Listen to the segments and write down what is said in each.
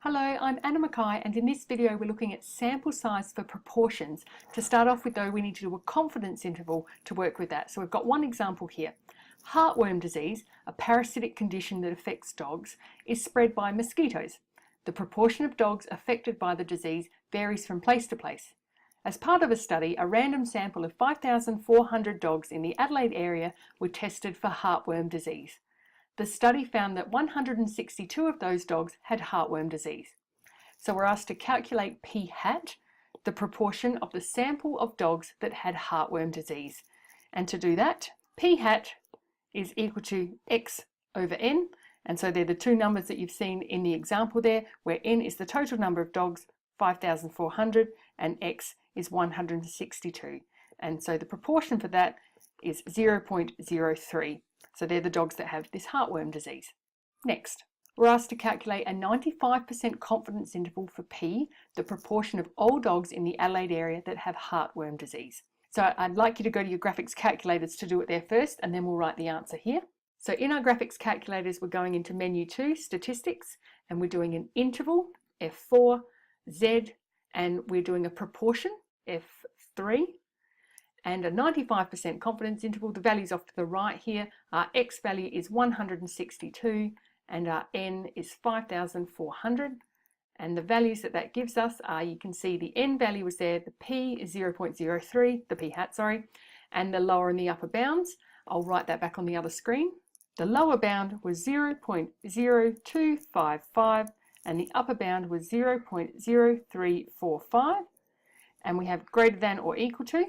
Hello, I'm Anna Mackay, and in this video we're looking at sample size for proportions. To start off with though, we need to do a confidence interval to work with that. So we've got one example here. Heartworm disease, a parasitic condition that affects dogs, is spread by mosquitoes. The proportion of dogs affected by the disease varies from place to place. As part of a study, a random sample of 5,400 dogs in the Adelaide area were tested for heartworm disease. The study found that 162 of those dogs had heartworm disease. So we're asked to calculate p hat, the proportion of the sample of dogs that had heartworm disease. And to do that, p hat is equal to x over n. And so they're the two numbers that you've seen in the example there, where n is the total number of dogs, 5,400, and x is 162. And so the proportion for that is 0.03. So they're the dogs that have this heartworm disease. Next, we're asked to calculate a 95% confidence interval for P, the proportion of all dogs in the Adelaide area that have heartworm disease. So I'd like you to go to your graphics calculators to do it there first, and then we'll write the answer here. So in our graphics calculators, we're going into menu 2, statistics, and we're doing an interval, F4, Z, and we're doing a proportion, F3, and a 95% confidence interval. The values off to the right here, our X value is 162 and our N is 5,400. And the values that gives us are, you can see the N value is there, the P is 0.03, the P hat, sorry, and the lower and the upper bounds. I'll write that back on the other screen. The lower bound was 0.0255 and the upper bound was 0.0345. And we have greater than or equal to.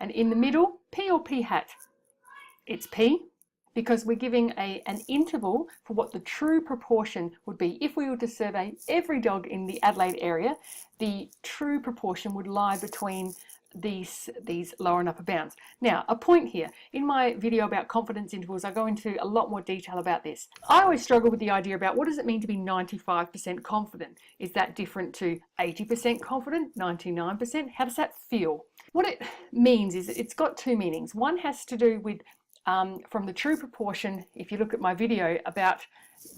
And in the middle, P or P hat? It's P, because we're giving an interval for what the true proportion would be. If we were to survey every dog in the Adelaide area, the true proportion would lie between these lower and upper bounds. Now, a point here. In my video about confidence intervals, I go into a lot more detail about this. I always struggle with the idea about what does it mean to be 95% confident? Is that different to 80% confident, 99%? How does that feel? What it means is it's got two meanings. One has to do with from the true proportion. If you look at my video about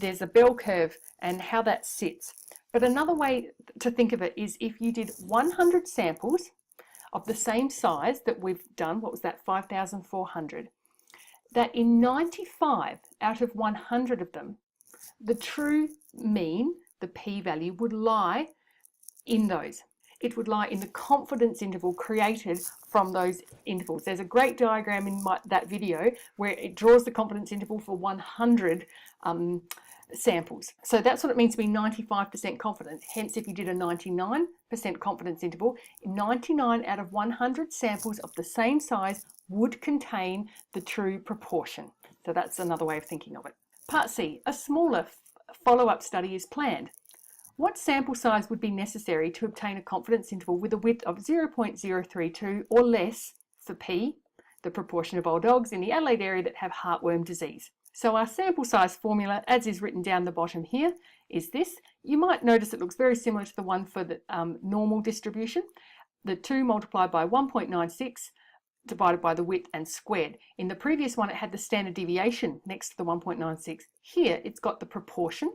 there's a bell curve and how that sits. But another way to think of it is if you did 100 samples of the same size that we've done, what was that, 5,400, that in 95 out of 100 of them, the true mean, the p-value, would lie in those. It would lie in the confidence interval created from those intervals. There's a great diagram in that video where it draws the confidence interval for 100 samples. So that's what it means to be 95% confident. Hence, if you did a 99% confidence interval, 99 out of 100 samples of the same size would contain the true proportion. So that's another way of thinking of it. Part C, a smaller follow-up study is planned. What sample size would be necessary to obtain a confidence interval with a width of 0.032 or less for P, the proportion of all dogs in the Adelaide area that have heartworm disease? So our sample size formula, as is written down the bottom here, is this. You might notice it looks very similar to the one for the normal distribution. The 2 multiplied by 1.96 divided by the width and squared. In the previous one, it had the standard deviation next to the 1.96. Here, it's got the proportion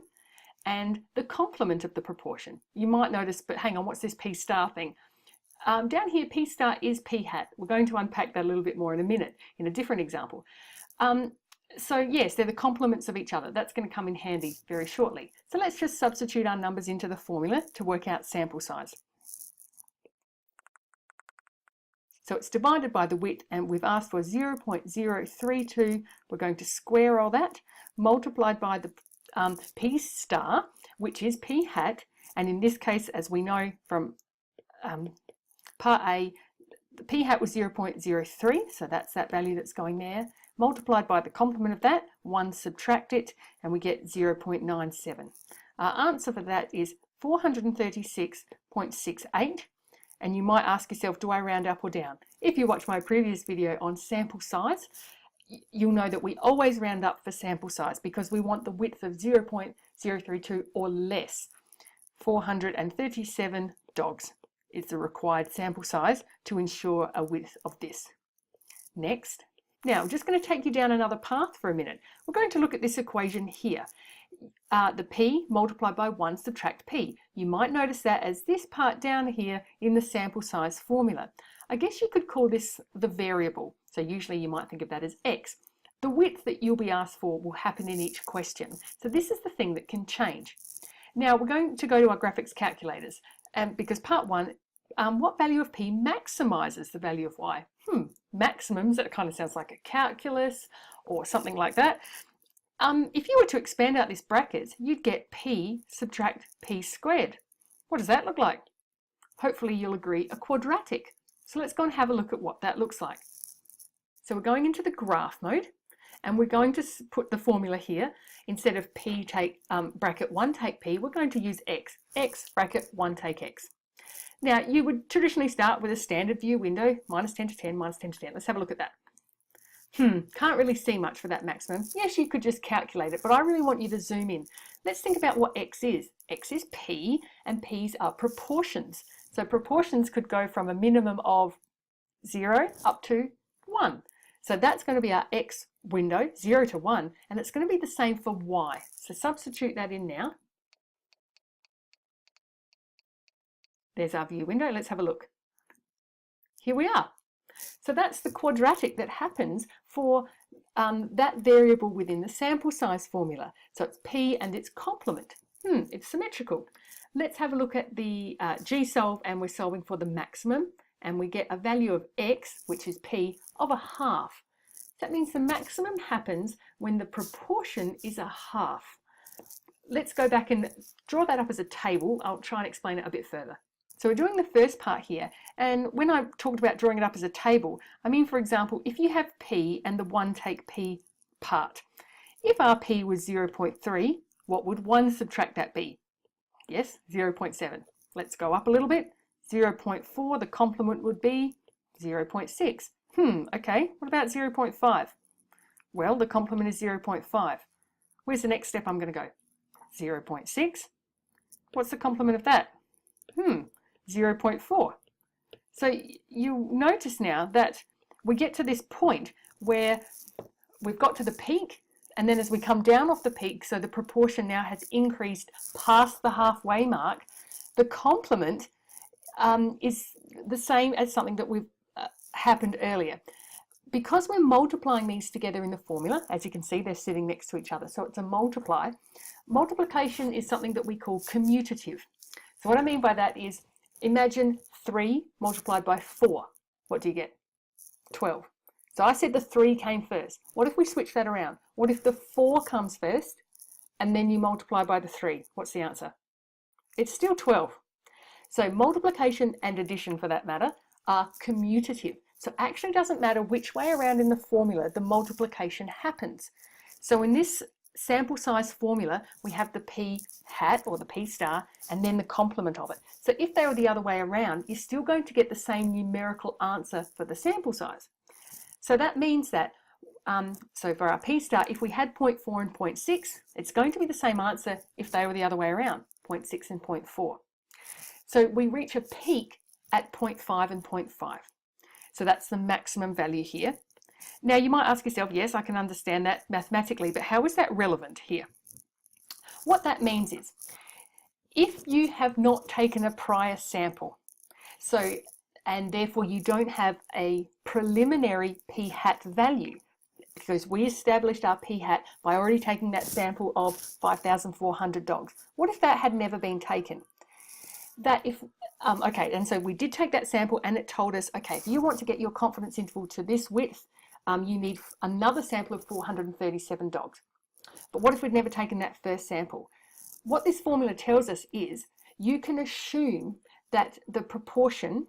and the complement of the proportion. You might notice, but hang on, what's this P star thing? Down here, P star is P hat. We're going to unpack that a little bit more in a minute in a different example. So yes, they're the complements of each other. That's going to come in handy very shortly. So let's just substitute our numbers into the formula to work out sample size. So it's divided by the width, and we've asked for 0.032. We're going to square all that, multiplied by the P star, which is P hat, and in this case, as we know from part A, the P hat was 0.03, so that's that value that's going there, multiplied by the complement of that, 1 subtract it, and we get 0.97. Our answer for that is 436.68, and you might ask yourself, do I round up or down? If you watch my previous video on sample size, you'll know that we always round up for sample size because we want the width of 0.032 or less. 437 dogs is the required sample size to ensure a width of this. Next. Now, I'm just going to take you down another path for a minute. We're going to look at this equation here. the p multiplied by 1 subtract p. You might notice that as this part down here in the sample size formula. I guess you could call this the variable. So usually you might think of that as x. The width that you'll be asked for will happen in each question. So this is the thing that can change. Now we're going to go to our graphics calculators, because part 1, what value of p maximizes the value of y? Maximums, that kind of sounds like a calculus or something like that. If you were to expand out this bracket, you'd get p subtract p squared. What does that look like? Hopefully you'll agree, a quadratic. So let's go and have a look at what that looks like. So we're going into the graph mode, and we're going to put the formula here. Instead of p take bracket 1 take p, we're going to use x. X bracket 1 take x. Now you would traditionally start with a standard view window, minus 10 to 10, minus 10 to 10. Let's have a look at that. Can't really see much for that maximum. Yes, you could just calculate it, but I really want you to zoom in. Let's think about what x is. X is p, and p's are proportions. So proportions could go from a minimum of 0 up to 1. So that's going to be our x window, 0 to 1, and it's going to be the same for y. So substitute that in now. There's our view window. Let's have a look. Here we are. So that's the quadratic that happens for that variable within the sample size formula. So it's p and its complement. It's symmetrical. Let's have a look at the G-solve, and we're solving for the maximum, and we get a value of x, which is p, of a half. That means the maximum happens when the proportion is a half. Let's go back and draw that up as a table. I'll try and explain it a bit further. So we're doing the first part here, and when I talked about drawing it up as a table, I mean, for example, if you have p and the 1 take p part, if our p was 0.3, what would 1 subtract that be? Yes, 0.7. Let's go up a little bit. 0.4, the complement would be 0.6. Okay, what about 0.5? Well, the complement is 0.5. Where's the next step I'm going to go? 0.6. What's the complement of that? 0.4. So you notice now that we get to this point where we've got to the peak, and then as we come down off the peak, so the proportion now has increased past the halfway mark, the complement is the same as something that we've happened earlier. Because we're multiplying these together in the formula, as you can see, they're sitting next to each other, so it's a multiply. Multiplication is something that we call commutative. So what I mean by that is, imagine 3 multiplied by 4. What do you get? 12. So I said the 3 came first. What if we switch that around? What if the 4 comes first and then you multiply by the 3? What's the answer? It's still 12. So multiplication and addition, for that matter, are commutative. So it actually doesn't matter which way around in the formula the multiplication happens. So in this sample size formula, we have the p hat or the p star and then the complement of it. So if they were the other way around, you're still going to get the same numerical answer for the sample size. So that means that, so for our p star, if we had 0.4 and 0.6, it's going to be the same answer if they were the other way around, 0.6 and 0.4. So we reach a peak at 0.5 and 0.5. So that's the maximum value here. Now you might ask yourself, yes, I can understand that mathematically, but how is that relevant here? What that means is, if you have not taken a prior sample, and therefore you don't have a preliminary p hat value, because we established our p hat by already taking that sample of 5,400 dogs. What if that had never been taken? Okay, and so we did take that sample, and it told us, okay, if you want to get your confidence interval to this width, you need another sample of 437 dogs. But what if we'd never taken that first sample? What this formula tells us is you can assume that the proportion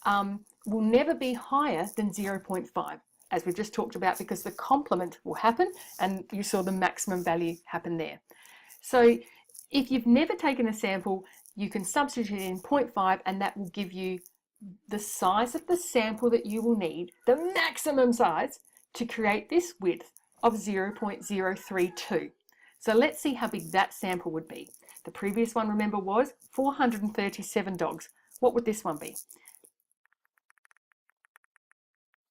will never be higher than 0.5, as we've just talked about, because the complement will happen, and you saw the maximum value happen there. So if you've never taken a sample, you can substitute in 0.5, and that will give you the size of the sample that you will need, the maximum size, to create this width of 0.032. So let's see how big that sample would be. The previous one, remember, was 437 dogs. What would this one be?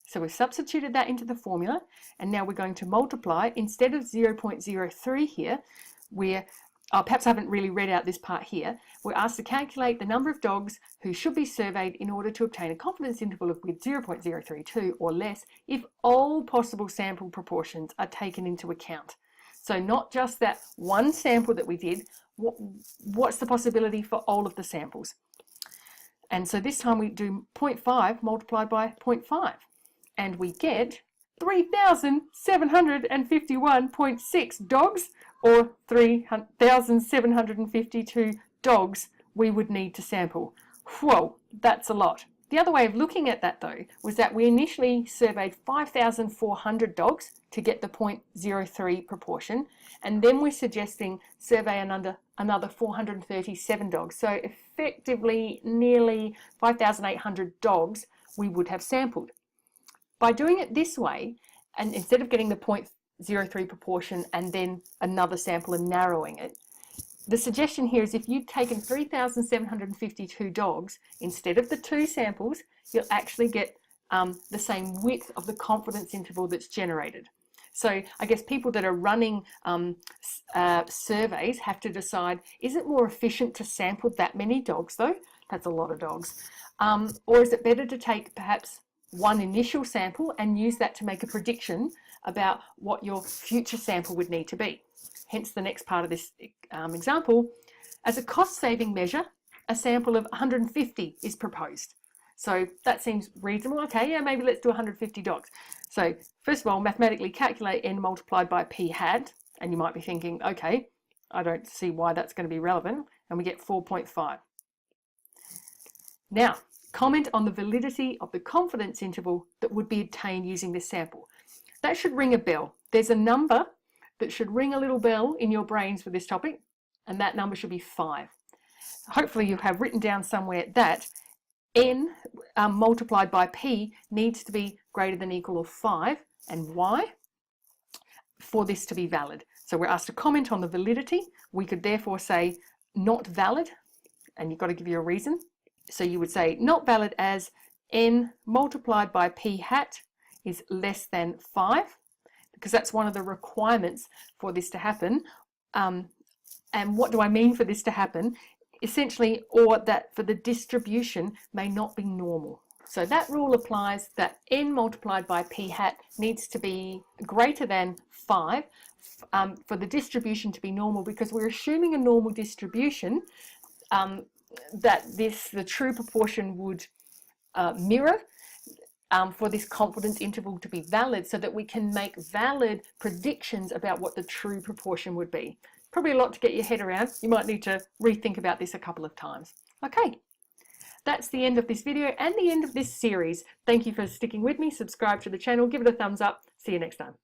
So we've substituted that into the formula, and now we're going to multiply. Instead of 0.03 here, perhaps I haven't really read out this part here. We're asked to calculate the number of dogs who should be surveyed in order to obtain a confidence interval of with 0.032 or less if all possible sample proportions are taken into account. So not just that one sample that we did, what's the possibility for all of the samples? And so this time we do 0.5 multiplied by 0.5, and we get 3,751.6 dogs, or 3,752 dogs we would need to sample. Whoa, that's a lot. The other way of looking at that though was that we initially surveyed 5,400 dogs to get the 0.03 proportion, and then we're suggesting survey another 437 dogs. So effectively nearly 5,800 dogs we would have sampled. By doing it this way, and instead of getting the 0.03 proportion and then another sample and narrowing it, the suggestion here is if you'd taken 3,752 dogs, instead of the 2 samples, you'll actually get the same width of the confidence interval that's generated. So I guess people that are running surveys have to decide, is it more efficient to sample that many dogs though? That's a lot of dogs. Or is it better to take perhaps one initial sample and use that to make a prediction about what your future sample would need to be? Hence the next part of this example. As a cost-saving measure, a sample of 150 is proposed. So that seems reasonable. Okay, yeah, maybe let's do 150 dogs. So first of all, mathematically calculate n multiplied by p hat, and you might be thinking, okay, I don't see why that's going to be relevant, and we get 4.5. Now, comment on the validity of the confidence interval that would be obtained using this sample. That should ring a bell. There's a number that should ring a little bell in your brains for this topic, and that number should be 5. Hopefully you have written down somewhere that n multiplied by p needs to be greater than or equal to 5, and why? For this to be valid. So we're asked to comment on the validity. We could therefore say not valid, and you've got to give you a reason. So you would say not valid as n multiplied by p hat is less than 5, because that's one of the requirements for this to happen. And what do I mean for this to happen? Essentially, or that for the distribution may not be normal. So that rule applies that n multiplied by p hat needs to be greater than 5 for the distribution to be normal, because we're assuming a normal distribution that the true proportion would mirror for this confidence interval to be valid, so that we can make valid predictions about what the true proportion would be. Probably a lot to get your head around. You might need to rethink about this a couple of times. Okay, that's the end of this video and the end of this series. Thank you for sticking with me. Subscribe to the channel, give it a thumbs up. See you next time.